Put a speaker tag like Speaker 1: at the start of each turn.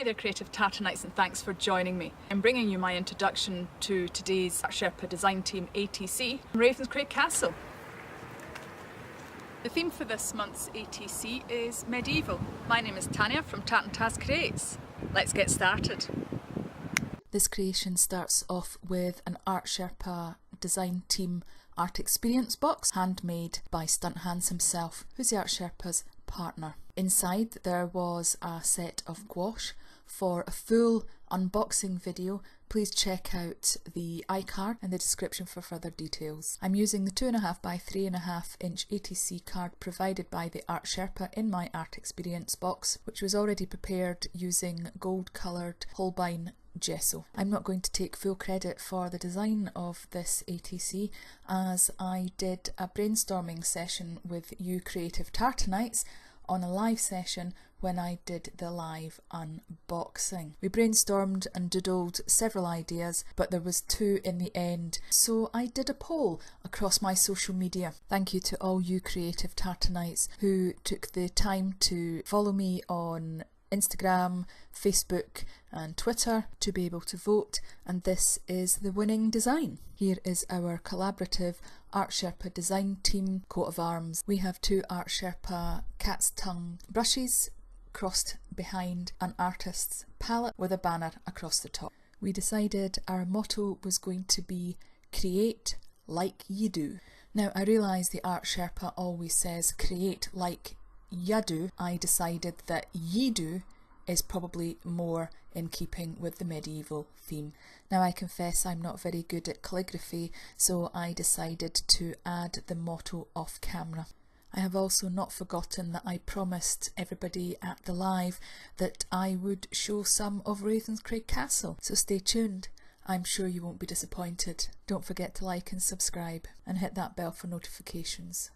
Speaker 1: Hi there creative Tartanites, and thanks for joining me. I'm bringing you my introduction to today's Art Sherpa Design Team ATC, Ravenscraig Castle. The theme for this month's ATC is medieval. My name is Tanya from Tartantaz Creates. Let's get started. This creation starts off with an Art Sherpa Design Team art experience box, handmade by Stunt Hans himself, who's the Art Sherpa's partner. Inside there was a set of gouache. For a full unboxing video, please check out the iCard in the description for further details. I'm using the 2.5 by 3.5 inch ATC card provided by the Art Sherpa in my art experience box, which was already prepared using gold coloured Holbein gesso. I'm not going to take full credit for the design of this ATC, as I did a brainstorming session with you creative Tartanites on a live session when I did the live unboxing. We brainstormed and doodled several ideas, but there was 2 in the end, so I did a poll across my social media. Thank you to all you creative Tartanites who took the time to follow me on Instagram, Facebook and Twitter to be able to vote, and this is the winning design. Here is our collaborative Art Sherpa Design Team coat of arms. We have 2 Art Sherpa cat's tongue brushes crossed behind an artist's palette with a banner across the top. We decided our motto was going to be create like ye do. Now I realise the Art Sherpa always says create like ya do. I decided that ye do is probably more in keeping with the medieval theme. Now I confess I'm not very good at calligraphy, so I decided to add the motto off camera. I have also not forgotten that I promised everybody at the live that I would show some of Ravenscraig Castle, so stay tuned. I'm sure you won't be disappointed. Don't forget to like and subscribe and hit that bell for notifications.